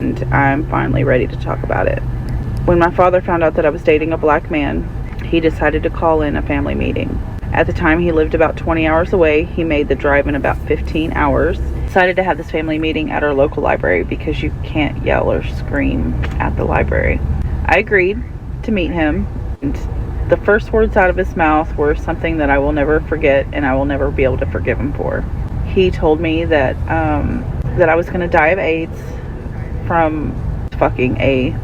and I'm finally ready to talk about it. When my father found out that I was dating a black man, he decided to call in a family meeting. At the time, he lived about 20 hours away. He made the drive in about 15 hours. Decided to have this family meeting at our local library because you can't yell or scream at the library. I agreed to meet him, and the first words out of his mouth were something that I will never forget, and I will never be able to forgive him for. He told me that I was going to die of AIDS from fucking a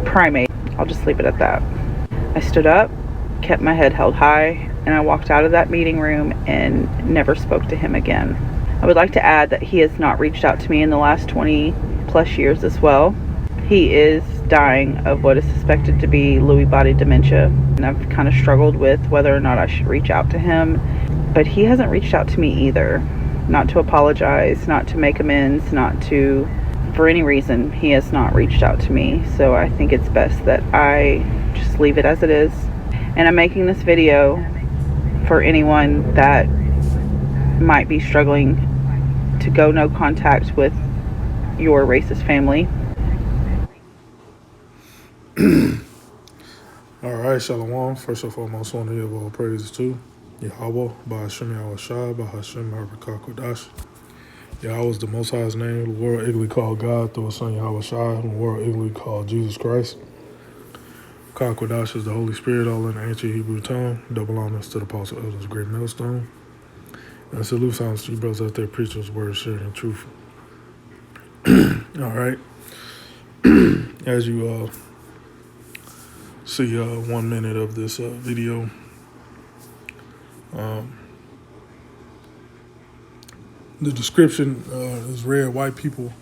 primate. I'll just leave it at that. I stood up, kept my head held high, and I walked out of that meeting room and never spoke to him again. I would like to add that he has not reached out to me in the last 20 plus years as well. He is dying of what is suspected to be Lewy body dementia, and I've kind of struggled with whether or not I should reach out to him, but he hasn't reached out to me either. Not to apologize, not to make amends, not to, for any reason, he has not reached out to me. So I think it's best that I just leave it as it is. And I'm making this video for anyone that might be struggling to go no contact with your racist family. All right, Shalom. First and foremost, I want to give all praises to Yahweh, Ba'ashem Yahushua, Ba'ashem Harakah Kodash. Yahweh is the Most High's name, the world ignorantly called God through His Son Yahushua, the world ignorantly called Jesus Christ. Kodash is the Holy Spirit, all in the ancient Hebrew tongue. Double honors to the Apostle Elders, Great Millstone. And salute sounds to you brothers out there preaching His word, sharing truth. All right. As you see 1 minute of this video, the description is read: white people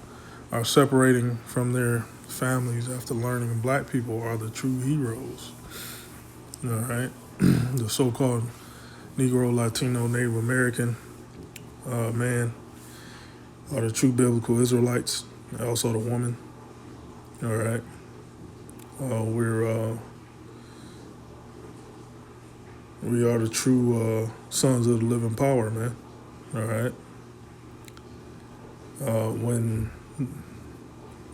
are separating from their families after learning black people are the true heroes. All right. The so-called Negro, Latino, Native American man are the true biblical Israelites, and also the woman. All right. We are the true sons of the living power, man. All right.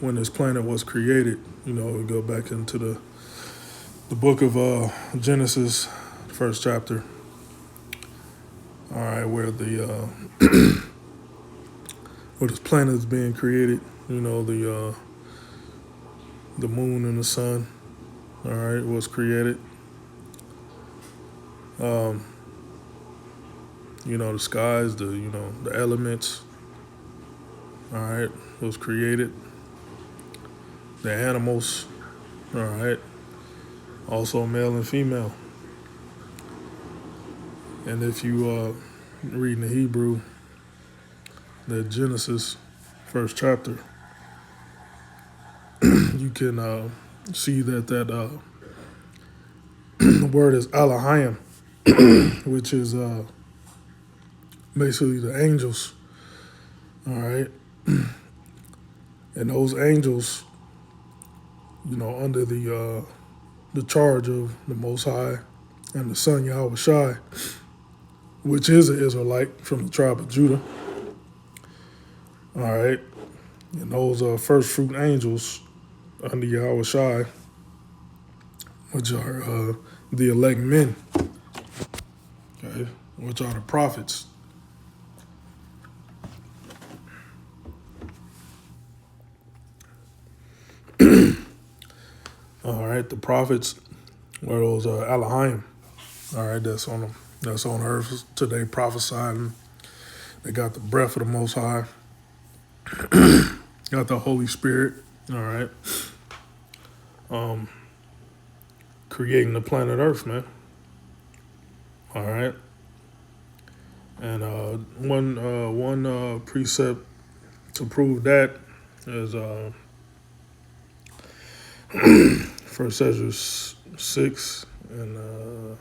When this planet was created, we go back into the book of Genesis, first chapter. All right, where the where this planet is being created, the moon and the sun, all right, was created. The skies, the elements, all right, was created. The animals, all right, also male and female. And if you read in the Hebrew, the Genesis, first chapter, you can see that word is Elohim, which is basically the angels, all right? And those angels, under the charge of the Most High and the Son Yahushua, which is an Israelite from the tribe of Judah, all right? And those first fruit angels under Yahushua, which are the elect men, okay, which are the prophets. All right, the prophets were those Elohim. All right, that's on them. That's on earth today, prophesying. They got the breath of the Most High. Got the Holy Spirit. All right. Creating the planet Earth, man. All right. And one precept to prove that is 1 Ezra 6 and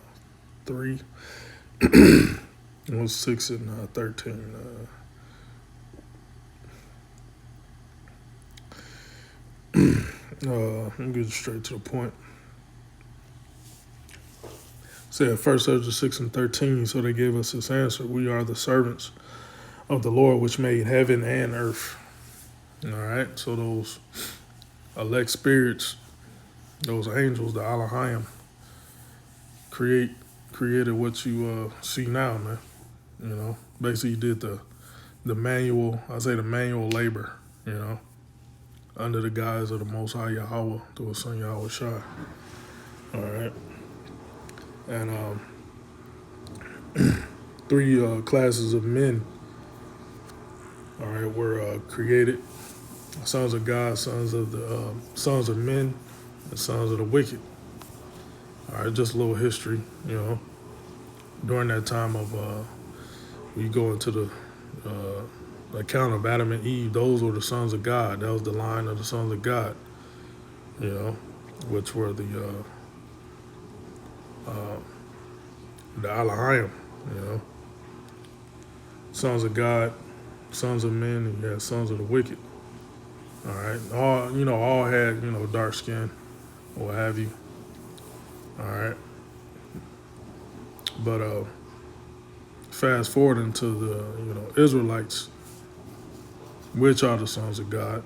3. It was 6 and 13. Let me get straight to the point. Said 1 Ezra 6 and 13, so they gave us this answer: we are the servants of the Lord which made heaven and earth. All right, so those elect spirits, those angels, the Elohim, created what you see now, man. You know, basically did the manual, I say the manual labor, you know, under the guise of the Most High Yahweh through His Son Yahweh Shai. All right, and three classes of men, all right, were created: sons of God, sons of the sons of men, and sons of the wicked. All right, just a little history, you know. During that time of we go into the account of Adam and Eve, those were the sons of God. That was the line of the sons of God, you know, which were the Elohim, you know, sons of God, sons of men, and you had sons of the wicked. All right, all had dark skin or what have you. All right, but fast forward into the Israelites, which are the sons of God,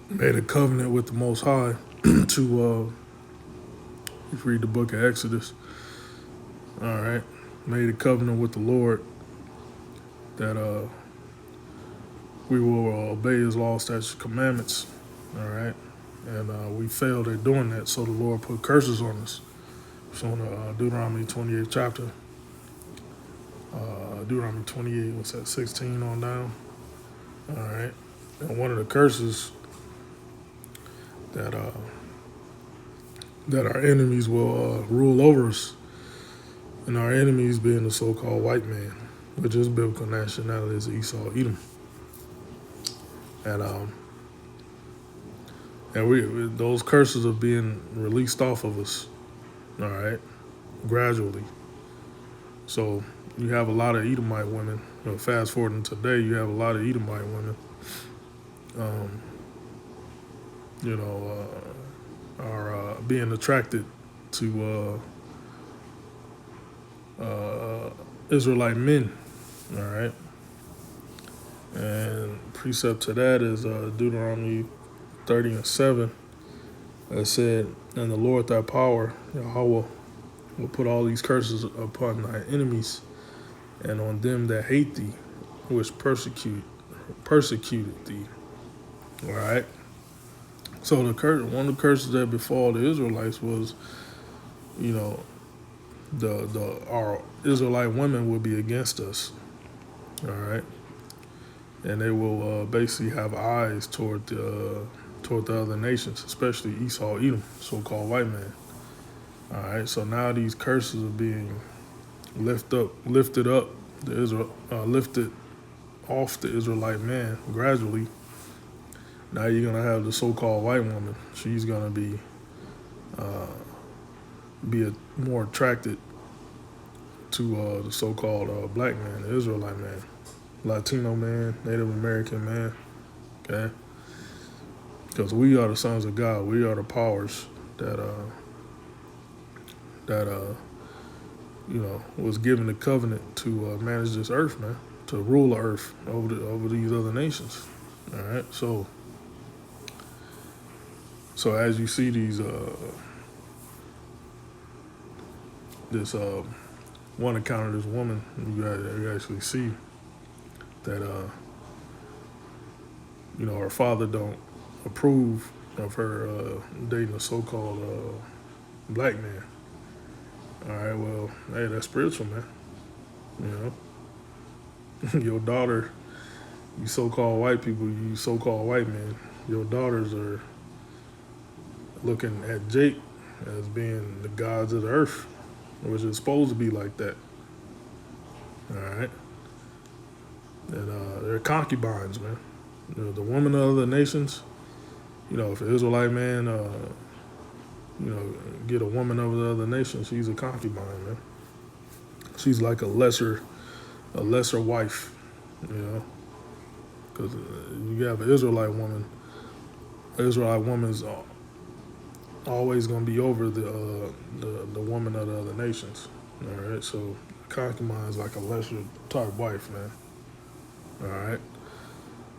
made a covenant with the Most High to if you read the book of Exodus. All right, made a covenant with the Lord that we will obey His law, statutes, commandments. All right, and we failed at doing that, so the Lord put curses on us. So in Deuteronomy 28th chapter, Deuteronomy 28, what's that, 16 on down? All right, and one of the curses that that our enemies will rule over us, and our enemies being the so-called white man, which is biblical nationality, is Esau, Edom, and we those curses are being released off of us. All right, gradually. So you have a lot of Edomite women. Fast forwarding today, you have a lot of Edomite women. Are being attracted to Israelite men. All right, and precept to that is Deuteronomy 30 and 7. That said, "And the Lord thy power, Yahweh, will put all these curses upon thy enemies, and on them that hate thee, which persecuted thee." All right. So one of the curses that befall the Israelites was, our Israelite women will be against us. All right, and they will basically have eyes toward the other nations, especially Esau, Edom, so-called white man. All right, so now these curses are being lifted off the Israelite man gradually. Now you're gonna have the so-called white woman. She's gonna be more attracted to the so-called black man, the Israelite man, Latino man, Native American man. Okay, because we are the sons of God. We are the powers that was given the covenant to manage this earth, man, to rule the earth over these other nations. All right, so as you see these this one account of this woman, you actually see that her father don't approve of her dating a so-called black man. All right, well, hey, that's spiritual, man. Your daughter, you so-called white people, you so-called white men, your daughters are looking at Jake as being the gods of the earth, which is supposed to be like that. All right, and they're concubines, man. The women of other nations. If an Israelite man, get a woman of the other nation, she's a concubine, man. She's like a lesser wife, because you have an Israelite woman. An Israelite woman's always gonna be over the woman of the other nations. All right, so concubine is like a lesser type wife, man. All right,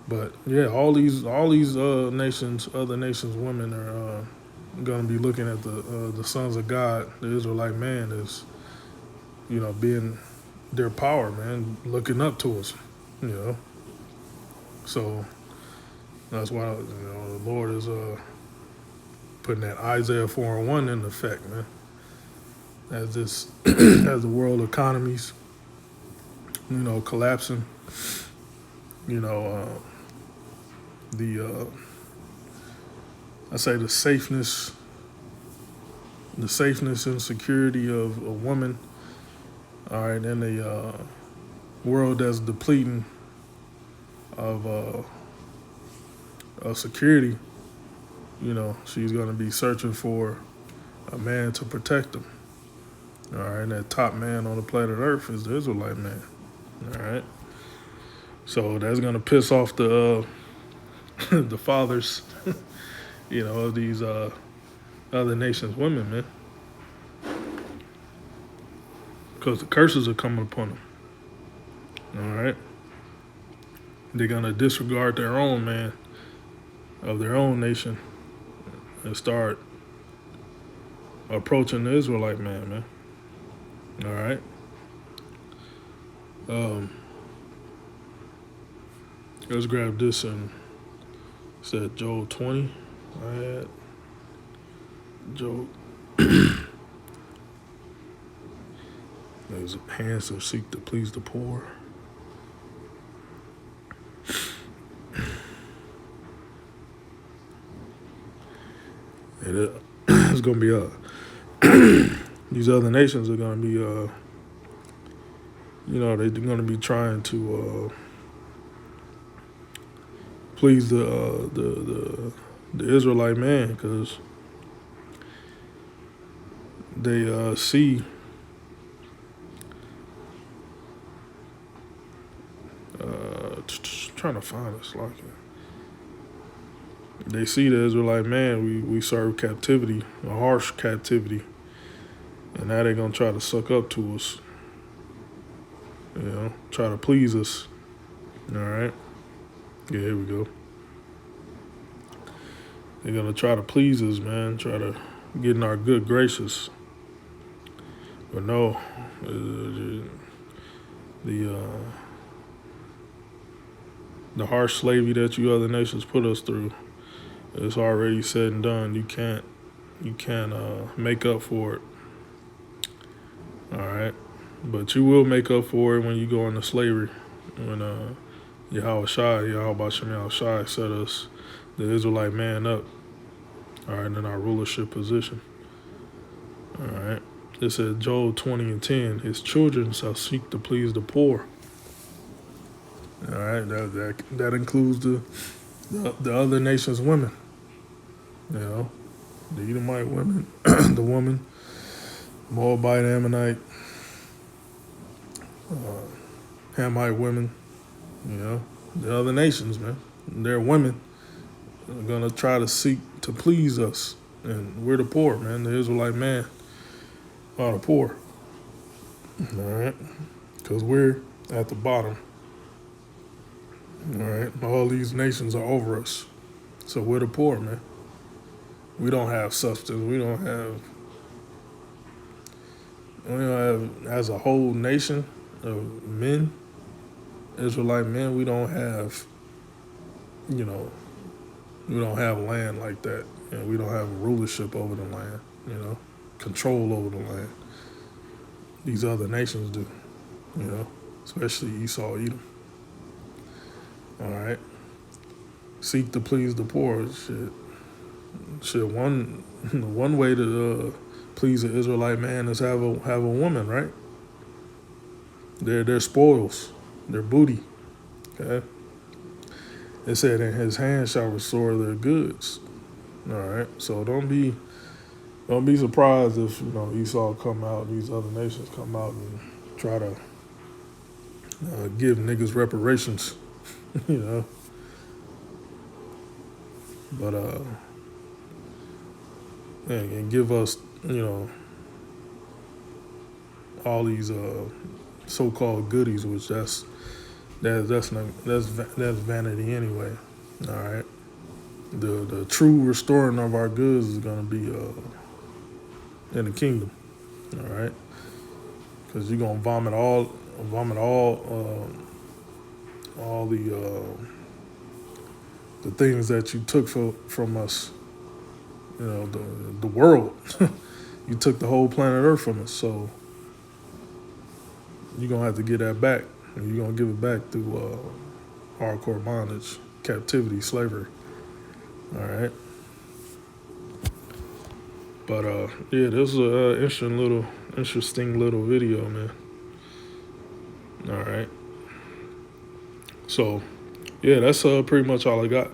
But yeah, all these nations, other nations, women are gonna be looking at the sons of God, the Israelite man, as being their power, man, looking up to us, you know. So that's why the Lord is putting that Isaiah 4:1 in effect, man. As this, as the world economies, collapsing, the I say the safeness and security of a woman. All right, in a world that's depleting of security, she's gonna be searching for a man to protect them. All right, and that top man on the planet Earth is the Israelite man. All right, so that's gonna piss off the the fathers, of these other nations' women, man, because the curses are coming upon them. All right, they're gonna disregard their own man of their own nation and start approaching the Israelite man. All right. Let's grab this and said Deut30. I had Job. There's hands that seek to please the poor. And it's gonna be these other nations are gonna be they're gonna be trying to please the Israelite man, because they see trying to find this like they see the Israelite man. We serve captivity, a harsh captivity, and now they're gonna try to suck up to us. Try to please us. All right. Yeah, here we go. They're gonna try to please us, man. Try to get in our good graces. But no, the harsh slavery that you other nations put us through, it's already said and done. You can't make up for it. All right, but you will make up for it when you go into slavery. When Yahweh Shai set us, the Israelite man, up. All right, in our rulership position. All right, it said Deut30:10. His children shall seek to please the poor. All right, that includes the other nations' women. The Edomite women, the woman, Moabite, Ammonite, Hamite women. The other nations, man. Their women are gonna try to seek to please us, and we're the poor, man. The Israelite man are the poor. All right, because we're at the bottom. All right, all these nations are over us, so we're the poor, man. We don't have substance. We don't have, as a whole nation of men, Israelite men, we don't have, we don't have land like that. And we don't have rulership over the land, control over the land. These other nations do, especially Esau, Edom. All right. Seek to please the poor. Shit. One way to please the Israelite man is have a woman, right? They're spoils, they're booty. Okay. It said, "In his hand shall restore their goods." All right. So don't be surprised if Esau come out, these other nations come out and try to give niggas reparations. But and give us all these so-called goodies, which that's that's vanity anyway. All right. The true restoring of our goods is gonna be in the kingdom. All right. Because you're gonna vomit all the things that you took from us. You know, the world. You took the whole planet Earth from us, so you're gonna have to get that back, and you're gonna give it back through hardcore bondage, captivity, slavery. All right. But yeah, this is a interesting little video, man. All right. So yeah, that's pretty much all I got.